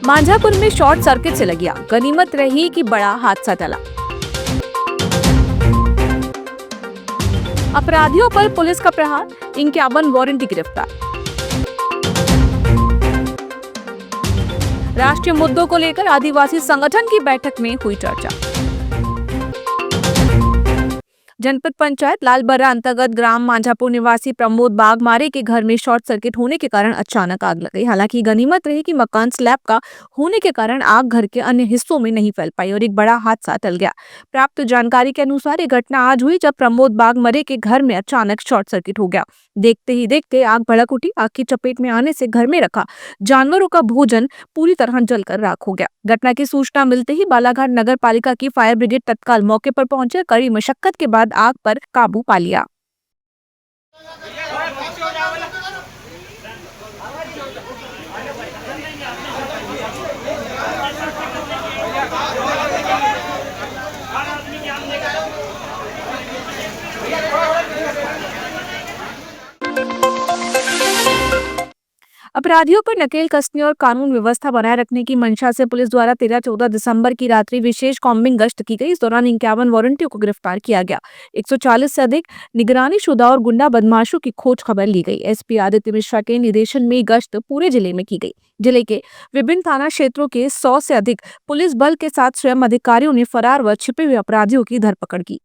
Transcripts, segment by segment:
मांझापुर में short circuit से लगी आग, गनीमत रही कि बड़ा हादसा टला। अपराधियों पर पुलिस का प्रहार, 51 वारंटी गिरफ्तार। राष्ट्रीय मुद्दों को लेकर आदिवासी संगठन की बैठक में हुई चर्चा। जनपद पंचायत लालबर्रा अंतर्गत ग्राम मांझापुर निवासी प्रमोद बागमारे के घर में शॉर्ट सर्किट होने के कारण अचानक आग लग गई। हालांकि गनीमत रही कि मकान स्लैब का होने के कारण आग घर के अन्य हिस्सों में नहीं फैल पाई और एक बड़ा हादसा टल गया। प्राप्त जानकारी के अनुसार ये घटना आज हुई जब प्रमोद बागमारे के घर में अचानक शॉर्ट सर्किट हो गया। देखते ही देखते आग भड़क उठी। आग की चपेट में आने से घर में रखा जानवरों का भोजन पूरी तरह जलकर राख हो गया। घटना की सूचना मिलते ही बालाघाट नगर पालिका की फायर ब्रिगेड तत्काल मौके पर पहुंचे, कड़ी मशक्कत के बाद आग पर काबू पा लिया। अपराधियों पर नकेल कसने और कानून व्यवस्था बनाए रखने की मंशा से पुलिस द्वारा 13-14 दिसंबर की रात्रि विशेष कॉम्बिंग गश्त की गई। इस दौरान 51 वारंटियों को गिरफ्तार किया गया। 140 से अधिक निगरानी शुदा और गुंडा बदमाशों की खोज खबर ली गई। एसपी आदित्य मिश्रा के निर्देशन में गश्त पूरे जिले में की गई। जिले के विभिन्न थाना क्षेत्रों के 100 से अधिक पुलिस बल के साथ स्वयं अधिकारियों ने फरार व छिपे हुए अपराधियों की धरपकड़ की।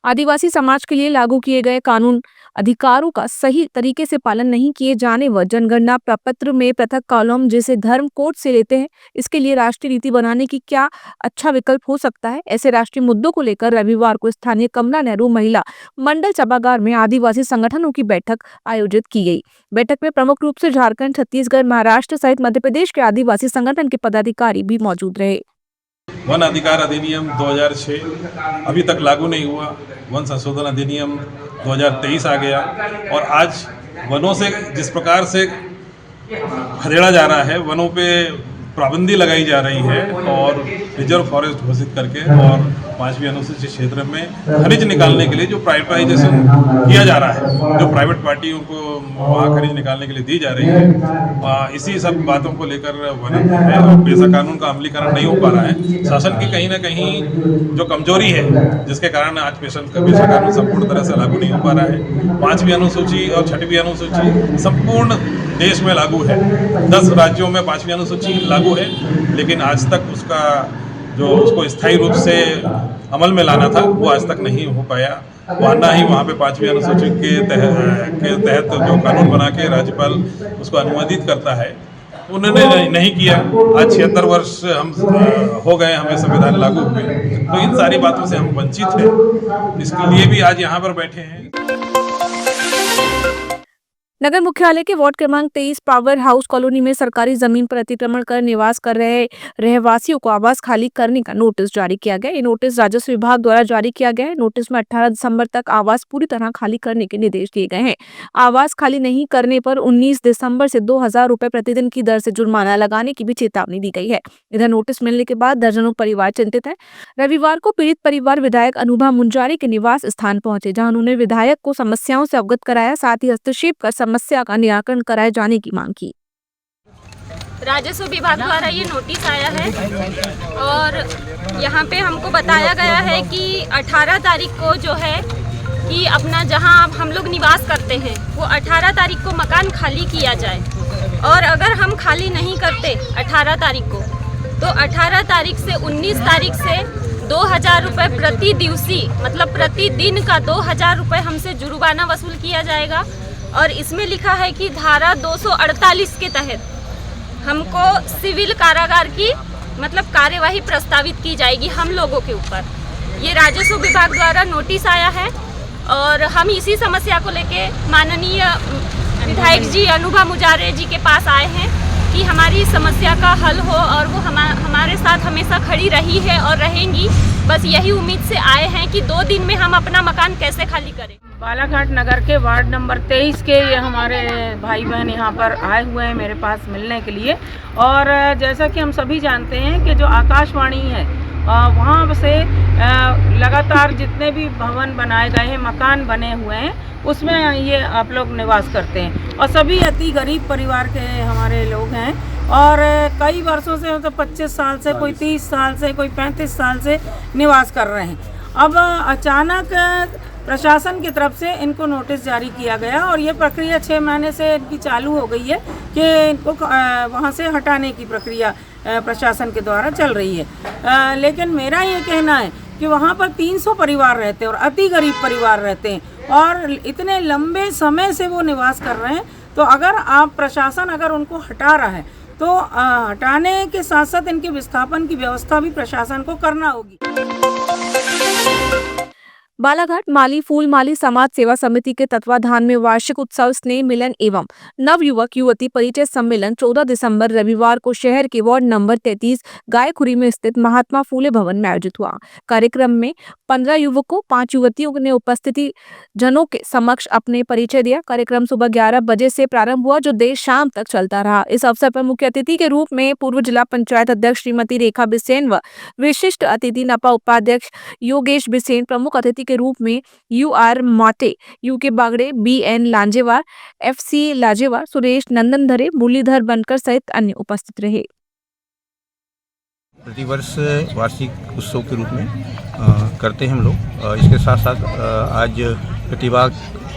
आदिवासी समाज के लिए लागू किए गए कानून अधिकारों का सही तरीके से पालन नहीं किए जाने व जनगणना प्रपत्र में पृथक कॉलम जिसे धर्म कोड से लेते हैं, इसके लिए राष्ट्रीय नीति बनाने की क्या अच्छा विकल्प हो सकता है। ऐसे राष्ट्रीय मुद्दों को लेकर रविवार को स्थानीय कमला नेहरू महिला मंडल सभागार में आदिवासी संगठनों की बैठक आयोजित की गई। बैठक में प्रमुख रूप से झारखंड, छत्तीसगढ़, महाराष्ट्र सहित मध्य प्रदेश के आदिवासी संगठन के पदाधिकारी भी मौजूद रहे। वन अधिकार अधिनियम 2006 अभी तक लागू नहीं हुआ। वन संशोधन अधिनियम 2023 आ गया और आज वनों से जिस प्रकार से खदेड़ा जा रहा है, वनों पे पाबंदी लगाई जा रही है और रिजर्व फॉरेस्ट घोषित करके और 5वीं अनुसूचित क्षेत्र में खनिज निकालने के लिए जो प्राइवेटाइजेशन किया जा रहा है, जो प्राइवेट पार्टियों को वहाँ खनिज निकालने के लिए दी जा रही है, इसी सब बातों को लेकर वन है और पेशा कानून का अमलीकरण नहीं हो पा रहा है। शासन की कहीं ना कहीं जो कमजोरी है, जिसके कारण आज पेशा कानून संपूर्ण तरह से लागू नहीं हो पा रहा है। 5वीं अनुसूची और 6वीं अनुसूची संपूर्ण देश में लागू है। 10 राज्यों में 5वीं अनुसूची लागू है, लेकिन आज तक उसको स्थायी रूप से अमल में लाना था, वो आज तक नहीं हो पाया। ना ही वहाँ पे 5वीं अनुसूची के तहत जो कानून बना के राज्यपाल उसको अनुमोदित करता है, उन्होंने नहीं किया। आज 76 वर्ष हम हो गए हमें संविधान लागू हुए, तो इन सारी बातों से हम वंचित हैं। इसके लिए भी आज यहाँ पर बैठे हैं। नगर मुख्यालय के वार्ड क्रमांक 23 पावर हाउस कॉलोनी में सरकारी जमीन पर अतिक्रमण कर निवास कर रहे रहवासियों को आवास खाली करने का नोटिस जारी किया गया। ये नोटिस राजस्व विभाग द्वारा जारी किया गया है। नोटिस में 18 दिसंबर तक आवास पूरी तरह खाली करने के निर्देश दिए गए हैं। आवास खाली नहीं करने पर 19 दिसंबर से 2000 रुपए प्रतिदिन की दर से जुर्माना लगाने की भी चेतावनी दी गई है। इधर नोटिस मिलने के बाद दर्जनों परिवार चिंतित है। रविवार को पीड़ित परिवार विधायक अनुभा मुंजारी के निवास स्थान पहुंचे, जहां उन्होंने विधायक को समस्याओं से अवगत कराया, साथ ही हस्तक्षेप कर समस्या का निराकरण कराए जाने की मांग की। राजस्व विभाग द्वारा ये नोटिस आया है और यहाँ पे हमको बताया गया है कि 18 तारीख को जो है कि अपना जहाँ हम लोग निवास करते हैं वो 18 तारीख को मकान खाली किया जाए, और अगर हम खाली नहीं करते 18 तारीख को, तो 18 तारीख से 19 तारीख से 2000 रुपये प्रति दिवसी, मतलब प्रतिदिन का 2000 रुपये हमसे जुर्माना वसूल किया जाएगा। और इसमें लिखा है कि धारा 248 के तहत हमको सिविल कारागार की मतलब कार्यवाही प्रस्तावित की जाएगी हम लोगों के ऊपर। ये राजस्व विभाग द्वारा नोटिस आया है और हम इसी समस्या को लेके माननीय विधायक जी अनुभा मुंजारे जी के पास आए हैं कि हमारी समस्या का हल हो, और वो हमारे साथ हमेशा खड़ी रही है और रहेंगी। बस यही उम्मीद से आए हैं कि 2 दिन में हम अपना मकान कैसे खाली करें। बालाघाट नगर के वार्ड नंबर 23 के ये हमारे भाई बहन यहाँ पर आए हुए हैं मेरे पास मिलने के लिए। और जैसा कि हम सभी जानते हैं कि जो आकाशवाणी है वहाँ से लगातार जितने भी भवन बनाए गए हैं, मकान बने हुए हैं, उसमें ये आप लोग निवास करते हैं। और सभी अति गरीब परिवार के हमारे लोग हैं और कई वर्षों से, मतलब 25 साल से, कोई 30 साल से, कोई 35 साल से निवास कर रहे हैं। अब अचानक प्रशासन की तरफ से इनको नोटिस जारी किया गया और ये प्रक्रिया 6 महीने से इनकी चालू हो गई है कि इनको वहाँ से हटाने की प्रक्रिया प्रशासन के द्वारा चल रही है। लेकिन मेरा ये कहना है कि वहाँ पर 300 परिवार रहते हैं और अति गरीब परिवार रहते हैं और इतने लंबे समय से वो निवास कर रहे हैं। तो अगर आप प्रशासन अगर उनको हटा रहा है तो हटाने के साथ साथ इनके विस्थापन की व्यवस्था भी प्रशासन को करना होगी। बालाघाट माली फूल माली समाज सेवा समिति के तत्वाधान में वार्षिक उत्सव स्नेह मिलन एवं नव युवक युवती परिचय सम्मेलन 14 दिसंबर रविवार को शहर के वार्ड नंबर 33 गायखुरी में स्थित महात्मा फूले भवन में आयोजित हुआ। कार्यक्रम में 15 युवकों 5 युवतियों ने उपस्थिति जनों के समक्ष अपने परिचय दिया। कार्यक्रम सुबह 11 बजे से प्रारंभ हुआ जो देर शाम तक चलता रहा। इस अवसर पर मुख्य अतिथि के रूप में पूर्व जिला पंचायत अध्यक्ष श्रीमती रेखा बिसेन व विशिष्ट अतिथि नपा उपाध्यक्ष योगेश बिसेन, प्रमुख अतिथि के रूप में UR माटे, UK Bagde, BN Lanjewar, FC लाजेवार, Suresh नंदनधरे, Muralidhar बनकर सहित अन्य उपस्थित रहे। प्रतिवर्ष वार्षिक उत्सव के रूप में करते हैं हम लोग। इसके साथ साथ आज प्रतिभा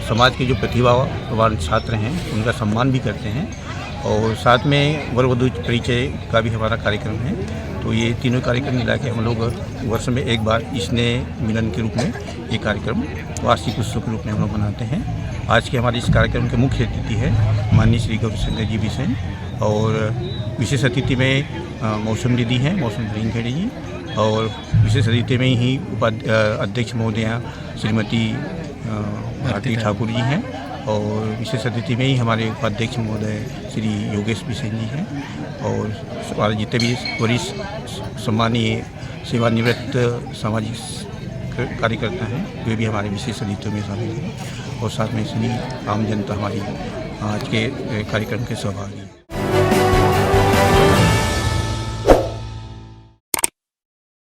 समाज के जो प्रतिभावान छात्र हैं उनका सम्मान भी करते हैं और साथ में वर वधू परिचय का भी हमारा कार्यक्रम है। तो ये तीनों कार्यक्रम मिला के हम लोग वर्ष में एक बार स्नेह मिलन के रूप में ये कार्यक्रम वार्षिक उत्सव के रूप में हम लोग मनाते हैं। आज के हमारे इस कार्यक्रम के मुख्य अतिथि है माननीय श्री गौरीशंकर जी बिसेन और विशेष अतिथि में मौसम दीदी हैं, मौसम खेड़ी जी, और विशेष अतिथि में ही अध्यक्ष महोदया श्रीमती भारती ठाकुर जी हैं और विशेष अतिथि में ही हमारे उपाध्यक्ष महोदय श्री योगेश बिसेन जी हैं और हमारे जितने भी वरिष्ठ सम्मानीय सेवानिवृत्त सामाजिक कार्यकर्ता हैं वे भी हमारे विशेष अतिथियों में शामिल हैं और साथ में सभी आम जनता हमारी आज के कार्यक्रम के सहभागी हैं।